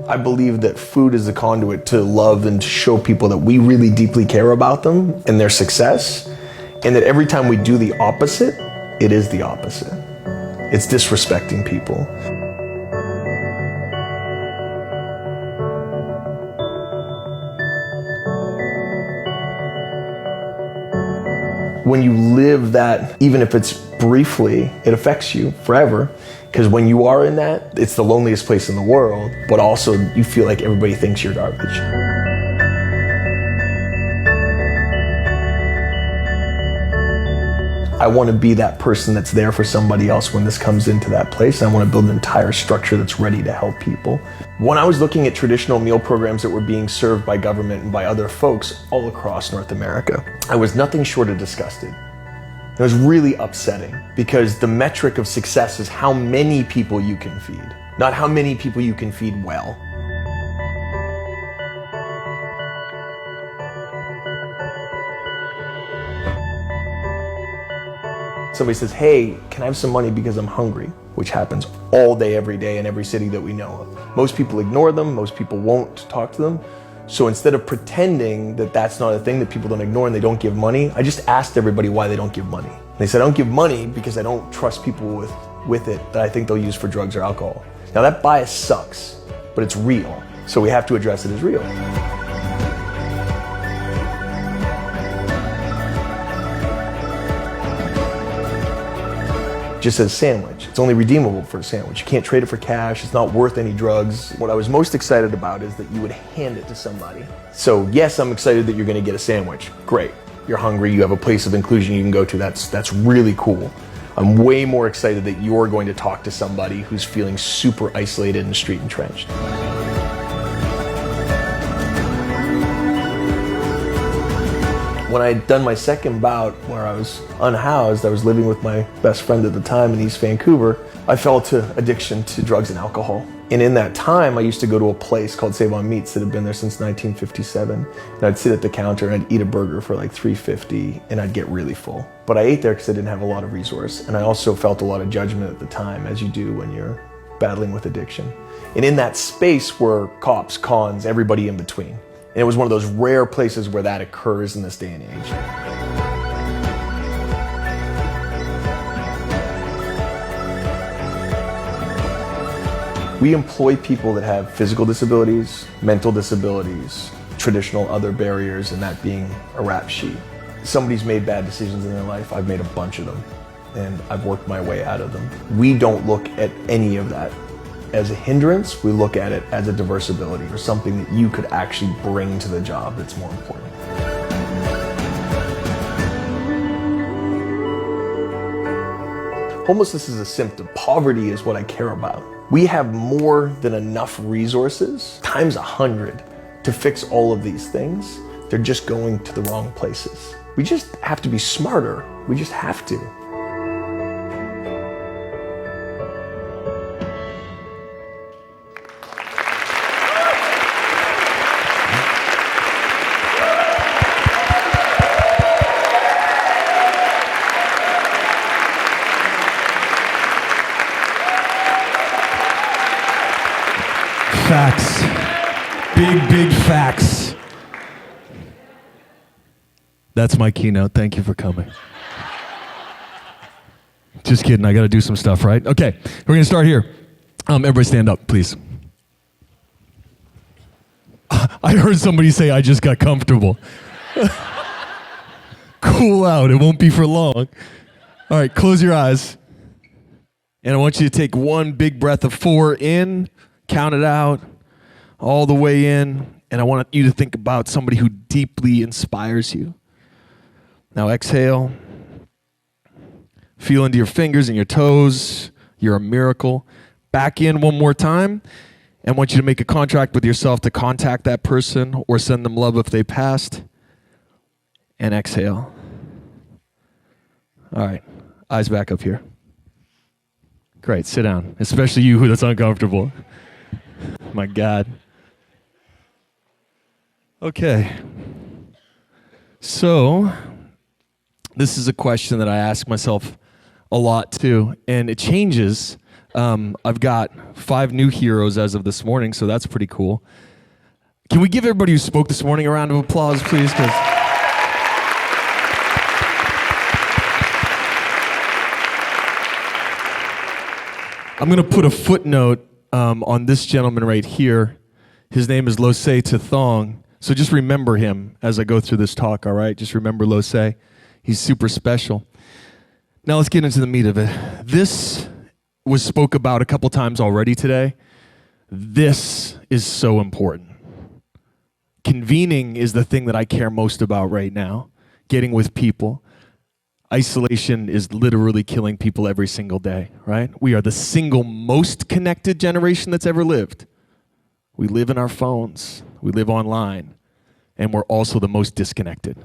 I believe that food is the conduit to love and to show people that we really deeply care about them and their success, and that every time we do the opposite, it is the opposite. It's disrespecting people. When you live that, even if it's briefly, it affects you forever. Because when you are in that, it's the loneliest place in the world, but also you feel like everybody thinks you're garbage. I want to be that person that's there for somebody else when this comes into that place. And I want to build an entire structure that's ready to help people. When I was looking at traditional meal programs that were being served by government and by other folks all across North America, I was nothing short of disgusted. It was really upsetting because the metric of success is how many people you can feed, not how many people you can feed well. Somebody says, hey, can I have some money because I'm hungry? Which happens all day, every day in every city that we know of. Most people ignore them, most people won't talk to them. So instead of pretending that that's not a thing, that people don't ignore and they don't give money, I just asked everybody why they don't give money. And they said, I don't give money because I don't trust people with it that I think they'll use for drugs or alcohol. Now that bias sucks, but it's real. So we have to address it as real. Just says sandwich. It's only redeemable for a sandwich. You can't trade it for cash. It's not worth any drugs. What I was most excited about is that you would hand it to somebody. So yes, I'm excited that you're going to get a sandwich. Great. You're hungry. You have a place of inclusion you can go to. That's really cool. I'm way more excited that you're going to talk to somebody who's feeling super isolated and street entrenched. When I had done my second bout where I was unhoused, I was living with my best friend at the time in East Vancouver, I fell to addiction to drugs and alcohol. And in that time, I used to go to a place called Save on Meats that had been there since 1957. And I'd sit at the counter and I'd eat a burger for like $3.50 and I'd get really full. But I ate there because I didn't have a lot of resource. And I also felt a lot of judgment at the time, as you do when you're battling with addiction. And in that space were cops, cons, everybody in between. And it was one of those rare places where that occurs in this day and age. We employ people that have physical disabilities, mental disabilities, traditional other barriers, and that being a rap sheet. Somebody's made bad decisions in their life. I've made a bunch of them, and I've worked my way out of them. We don't look at any of that as a hindrance. We look at it as a diverse ability or something that you could actually bring to the job that's more important. Homelessness is a symptom. Poverty is what I care about. We have more than enough resources, times 100, to fix all of these things. They're just going to the wrong places. We just have to be smarter. We just have to. Facts. Big facts. That's my keynote. Thank you for coming. Just kidding. I got to do some stuff, right? Okay. We're going to start here. Everybody stand up, please. I heard somebody say, I just got comfortable. Cool out. It won't be for long. All right. Close your eyes. And I want you to take one big breath of 4 in. Count it out all the way in, and I want you to think about somebody who deeply inspires you. Now exhale. Feel into your fingers and your toes. You're a miracle. Back in one more time. And I want you to make a contract with yourself to contact that person or send them love if they passed. And exhale. All right. Eyes back up here. Great. Sit down. Especially you who that's uncomfortable. My God. Okay. So, this is a question that I ask myself a lot too, and it changes I've got 5 new heroes as of this morning, so that's pretty cool. Can we give everybody who spoke this morning a round of applause, please? 'Cause I'm going to put a footnote on this gentleman right here. His name is Lose Thong. So just remember him as I go through this talk, all right? Just remember Lose. He's super special. Now let's get into the meat of it. This was spoke about a couple times already today. This is so important. Convening is the thing that I care most about right now. Getting with people. Isolation is literally killing people every single day, right? We are the single most connected generation that's ever lived. We live in our phones. We live online. And we're also the most disconnected.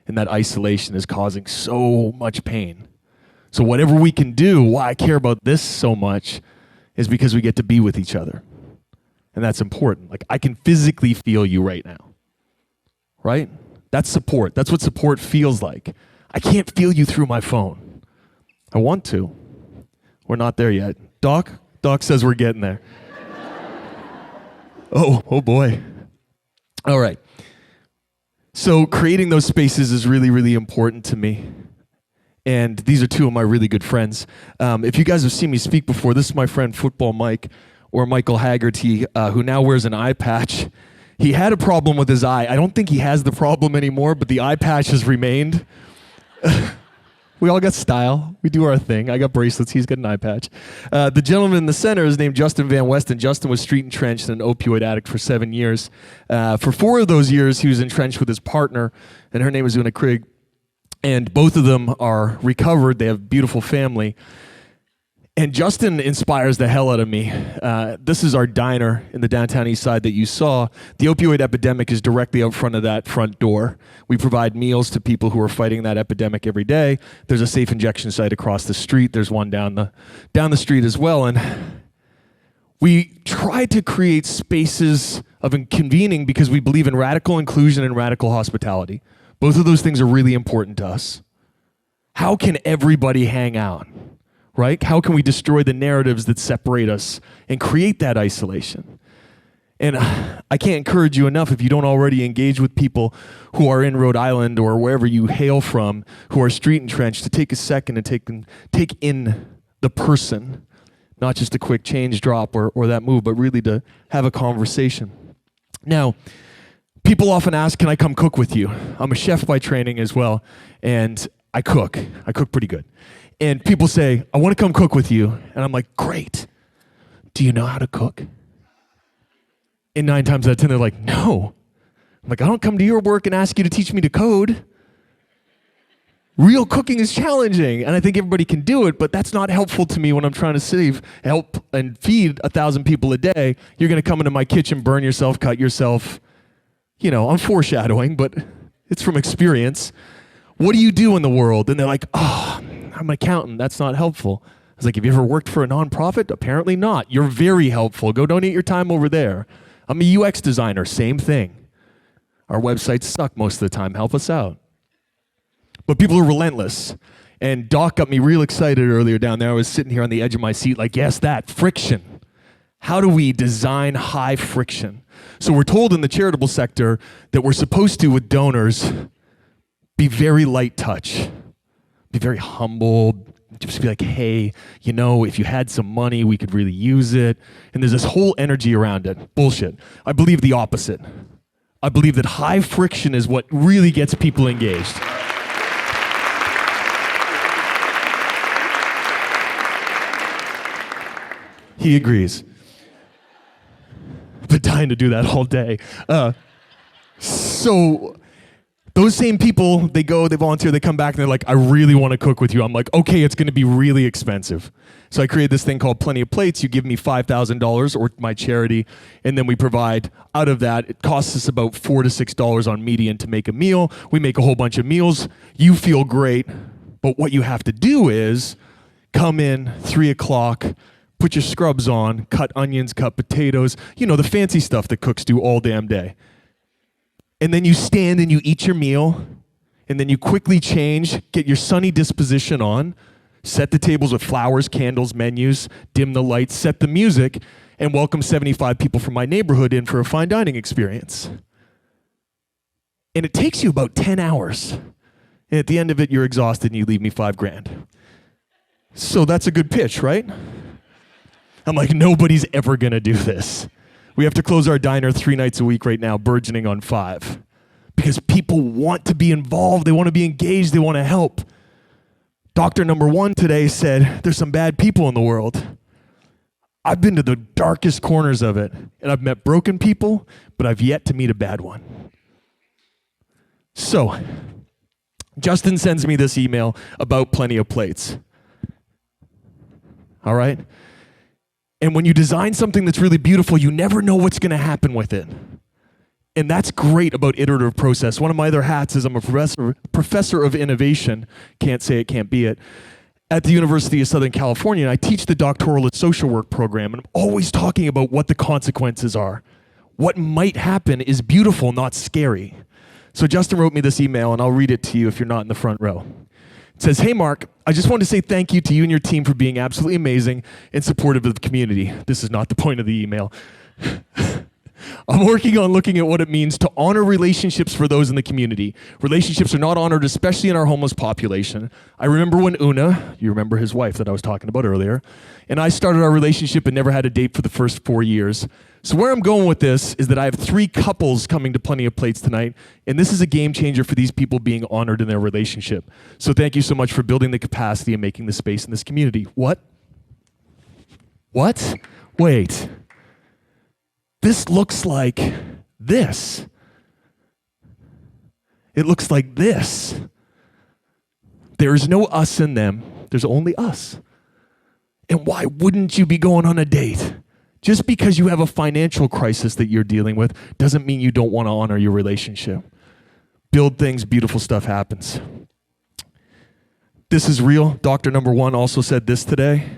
And that isolation is causing so much pain. So whatever we can do, why I care about this so much, is because we get to be with each other. And that's important. Like, I can physically feel you right now. Right? That's support. That's what support feels like. I can't feel you through my phone. I want to. We're not there yet. Doc says we're getting there. Oh boy. All right. So creating those spaces is really, really important to me. And these are 2 of my really good friends. If you guys have seen me speak before, this is my friend Football Mike, or Michael Haggerty, who now wears an eye patch. He had a problem with his eye. I don't think he has the problem anymore, but the eye patch has remained. We all got style. We do our thing. I got bracelets. He's got an eye patch. The gentleman in the center is named Justin Van Westen. Justin was street entrenched and an opioid addict for 7 years. For 4 of those years, he was entrenched with his partner, and her name is Una Krigg. And both of them are recovered. They have a beautiful family. And Justin inspires the hell out of me. This is our diner in the downtown east side that you saw. The opioid epidemic is directly out front of that front door. We provide meals to people who are fighting that epidemic every day. There's a safe injection site across the street. There's one down the street as well. And we try to create spaces of convening because we believe in radical inclusion and radical hospitality. Both of those things are really important to us. How can everybody hang out? Right? How can we destroy the narratives that separate us and create that isolation? And I can't encourage you enough, if you don't already engage with people who are in Rhode Island or wherever you hail from, who are street entrenched, to take a second and take in the person, not just a quick change drop or that move, but really to have a conversation. Now, people often ask, can I come cook with you? I'm a chef by training as well, and I cook. I cook pretty good. And people say, I want to come cook with you. And I'm like, great. Do you know how to cook? And 9 times out of 10, they're like, no. I'm like, I don't come to your work and ask you to teach me to code. Real cooking is challenging, and I think everybody can do it, but that's not helpful to me when I'm trying to help and feed 1,000 people a day. You're going to come into my kitchen, burn yourself, cut yourself. You know, I'm foreshadowing, but it's from experience. What do you do in the world? And they're like, oh, I'm an accountant. That's not helpful. I was like, have you ever worked for a nonprofit? Apparently not. You're very helpful. Go donate your time over there. I'm a UX designer. Same thing. Our websites suck most of the time. Help us out. But people are relentless. And Doc got me real excited earlier down there. I was sitting here on the edge of my seat like, yes, that, friction. How do we design high friction? So we're told in the charitable sector that we're supposed to, with donors, be very light touch. Be very humble, just be like, hey, you know, if you had some money, we could really use it. And there's this whole energy around it. Bullshit. I believe the opposite. I believe that high friction is what really gets people engaged. He agrees. I've been dying to do that all day. So those same people, they volunteer, they come back, and they're like, I really want to cook with you. I'm like, okay, it's going to be really expensive. So I created this thing called Plenty of Plates. You give me $5,000 or my charity, and then we provide, out of that, it costs us about $4 to $6 on median to make a meal. We make a whole bunch of meals. You feel great, but what you have to do is come in 3 o'clock, put your scrubs on, cut onions, cut potatoes, you know, the fancy stuff that cooks do all damn day. And then you stand and you eat your meal, and then you quickly change, get your sunny disposition on, set the tables with flowers, candles, menus, dim the lights, set the music, and welcome 75 people from my neighborhood in for a fine dining experience. And it takes you about 10 hours. And at the end of it, you're exhausted and you leave me $5,000. So that's a good pitch, right? I'm like, nobody's ever gonna do this. We have to close our diner 3 nights a week right now, burgeoning on 5. Because people want to be involved, they want to be engaged, they want to help. Doctor number 1 today said, there's some bad people in the world. I've been to the darkest corners of it, and I've met broken people, but I've yet to meet a bad one. So, Justin sends me this email about Plenty of Plates. All right? And when you design something that's really beautiful, you never know what's going to happen with it. And that's great about iterative process. One of my other hats is I'm a professor of innovation, can't say it, can't be it, at the University of Southern California. And I teach the doctoral and social work program. And I'm always talking about what the consequences are. What might happen is beautiful, not scary. So Justin wrote me this email, and I'll read it to you if you're not in the front row. It says, hey, Mark, I just want to say thank you to you and your team for being absolutely amazing and supportive of the community. This is not the point of the email. I'm working on looking at what it means to honor relationships for those in the community. Relationships are not honored, especially in our homeless population. I remember when Una, you remember his wife that I was talking about earlier, and I started our relationship and never had a date for the first 4 years. So where I'm going with this is that I have 3 couples coming to Plenty of Plates tonight, and this is a game changer for these people being honored in their relationship. So thank you so much for building the capacity and making the space in this community. What? What? Wait. This looks like this. It looks like this. There is no us in them. There's only us. And why wouldn't you be going on a date? Just because you have a financial crisis that you're dealing with doesn't mean you don't want to honor your relationship. Build things, beautiful stuff happens. This is real. Doctor number 1 also said this today.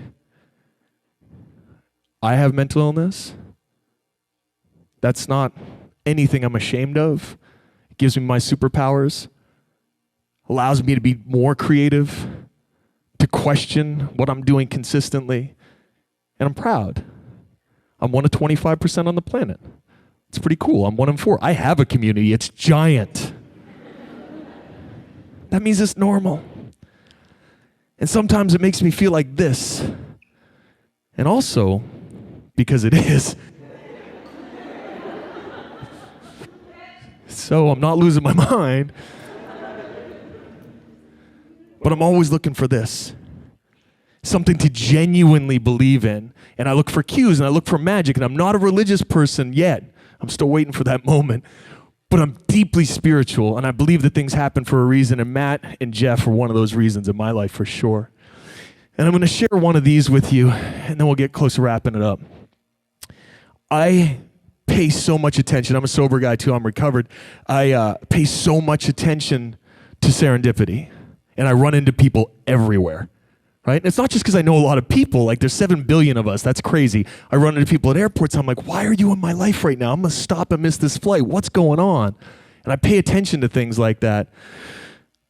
I have mental illness. That's not anything I'm ashamed of. It gives me my superpowers, allows me to be more creative, to question what I'm doing consistently, and I'm proud. I'm one of 25% on the planet. It's pretty cool. I'm 1 in 4. I have a community. It's giant. That means it's normal. And sometimes it makes me feel like this. And also, because it is, so I'm not losing my mind. But I'm always looking for this. Something to genuinely believe in. And I look for cues and I look for magic. And I'm not a religious person yet. I'm still waiting for that moment. But I'm deeply spiritual. And I believe that things happen for a reason. And Matt and Jeff are one of those reasons in my life for sure. And I'm going to share one of these with you. And then we'll get close to wrapping it up. I pay so much attention. I'm a sober guy too. I'm recovered. I pay so much attention to serendipity. And I run into people everywhere. Right? And it's not just because I know a lot of people. Like there's 7 billion of us. That's crazy. I run into people at airports. I'm like, why are you in my life right now? I'm going to stop and miss this flight. What's going on? And I pay attention to things like that.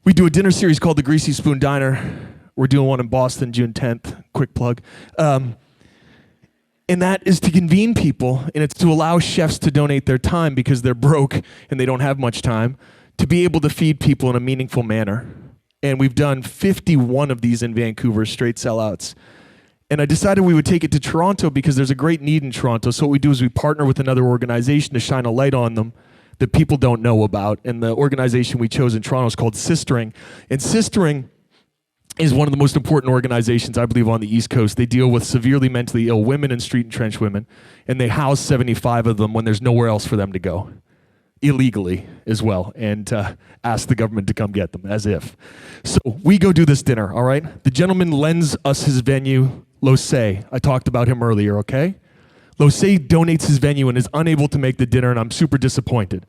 We do a dinner series called the Greasy Spoon Diner. We're doing one in Boston, June 10th. Quick plug. And that is to convene people, and it's to allow chefs to donate their time because they're broke and they don't have much time, to be able to feed people in a meaningful manner. And we've done 51 of these in Vancouver, straight sellouts. And I decided we would take it to Toronto because there's a great need in Toronto. So what we do is we partner with another organization to shine a light on them that people don't know about. And the organization we chose in Toronto is called Sistering. And Sistering is one of the most important organizations, I believe, on the East Coast. They deal with severely mentally ill women and street and trench women. And they house 75 of them when there's nowhere else for them to go. Illegally as well, and ask the government to come get them, as if. So we go do this dinner, all right? The gentleman lends us his venue, Lose. I talked about him earlier, okay? Lose donates his venue and is unable to make the dinner, and I'm super disappointed.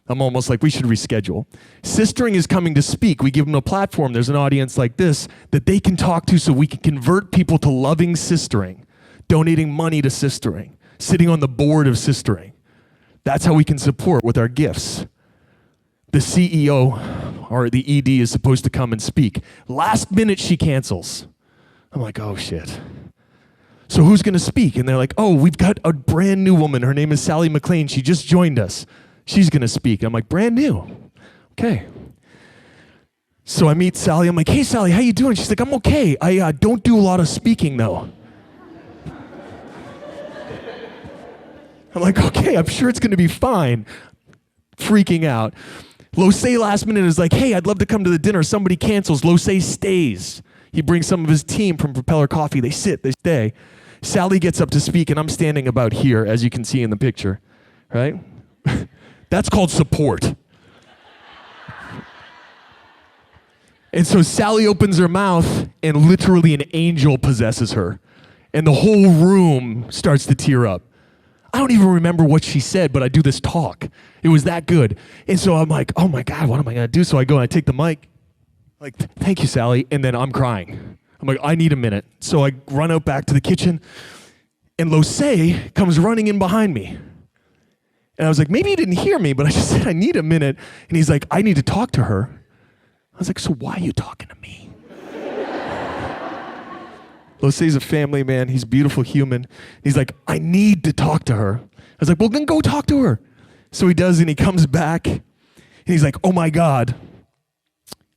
I'm almost like, we should reschedule. Sistering is coming to speak. We give them a platform. There's an audience like this that they can talk to so we can convert people to loving sistering, donating money to sistering, sitting on the board of sistering. That's how we can support with our gifts. The CEO or the ED is supposed to come and speak. Last minute, she cancels. I'm like, oh shit. So who's going to speak? And they're like, oh, we've got a brand new woman. Her name is Sally McLean. She just joined us. She's going to speak. I'm like, brand new. Okay. So I meet Sally. I'm like, hey, Sally, how you doing? She's like, I'm okay. I don't do a lot of speaking, though. I'm like, okay, I'm sure it's going to be fine. Freaking out. Losay last minute is like, hey, I'd love to come to the dinner. Somebody cancels. Losay stays. He brings some of his team from Propeller Coffee. They sit, they stay. Sally gets up to speak, and I'm standing about here, as you can see in the picture, right? That's called support. And so Sally opens her mouth, and literally an angel possesses her. And the whole room starts to tear up. I don't even remember what she said, but I do this talk. It was that good. And so I'm like, oh my God, what am I going to do? So I go and I take the mic. Like, thank you, Sally. And then I'm crying. I'm like, I need a minute. So I run out back to the kitchen, and Losay comes running in behind me. And I was like, maybe you didn't hear me, but I just said, I need a minute. And he's like, I need to talk to her. I was like, so why are you talking to me? Losay's a family man. He's a beautiful human. He's like, I need to talk to her. I was like, well, then go talk to her. So he does, and he comes back, and he's like, oh my God,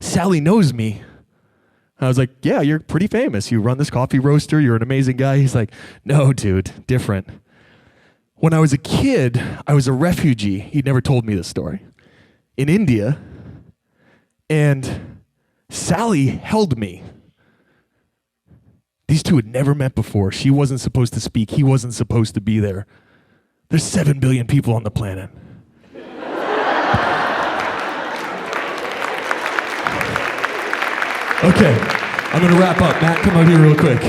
Sally knows me. I was like, yeah, you're pretty famous. You run this coffee roaster. You're an amazing guy. He's like, no, dude, different. When I was a kid, I was a refugee. He never told me this story. In India, and Sally held me. These two had never met before. She wasn't supposed to speak. He wasn't supposed to be there. There's 7 billion people on the planet. Okay, I'm going to wrap up. Matt, come out here real quick.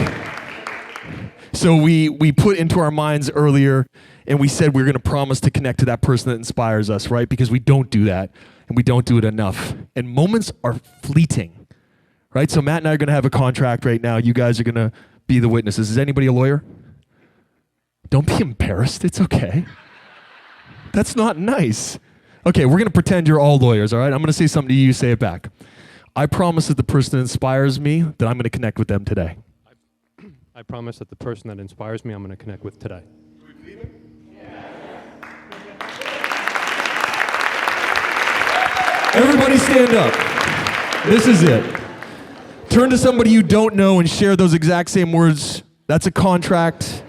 So we put into our minds earlier, and we said we're going to promise to connect to that person that inspires us, right? Because we don't do that, and we don't do it enough. And moments are fleeting, right? So Matt and I are going to have a contract right now. You guys are going to be the witnesses. Is anybody a lawyer? Don't be embarrassed. It's okay. That's not nice. Okay, we're going to pretend you're all lawyers, all right? I'm going to say something to you. You say it back. I promise that the person that inspires me, that I'm going to connect with them today. I promise that the person that inspires me, I'm going to connect with today. Everybody stand up. This is it. Turn to somebody you don't know and share those exact same words. That's a contract.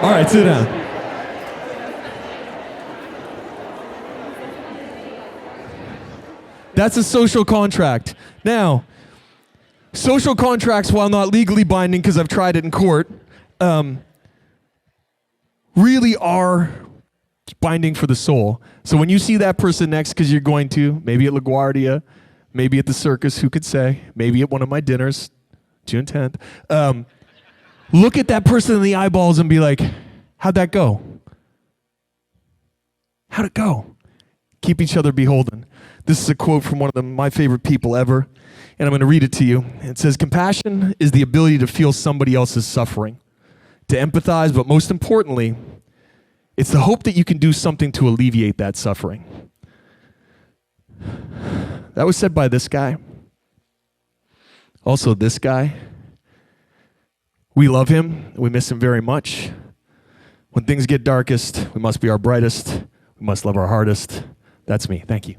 All right, sit down. That's a social contract. Now, social contracts, while not legally binding, because I've tried it in court, really are binding for the soul. So when you see that person next, because you're going to, maybe at LaGuardia, maybe at the circus, who could say, maybe at one of my dinners, June 10th, look at that person in the eyeballs and be like, how'd that go? How'd it go? Keep each other beholden. This is a quote from one of my favorite people ever, and I'm going to read it to you. It says, compassion is the ability to feel somebody else's suffering, to empathize, but most importantly, it's the hope that you can do something to alleviate that suffering. That was said by this guy. Also this guy. We love him. We miss him very much. When things get darkest, we must be our brightest. We must love our hardest. That's me. Thank you.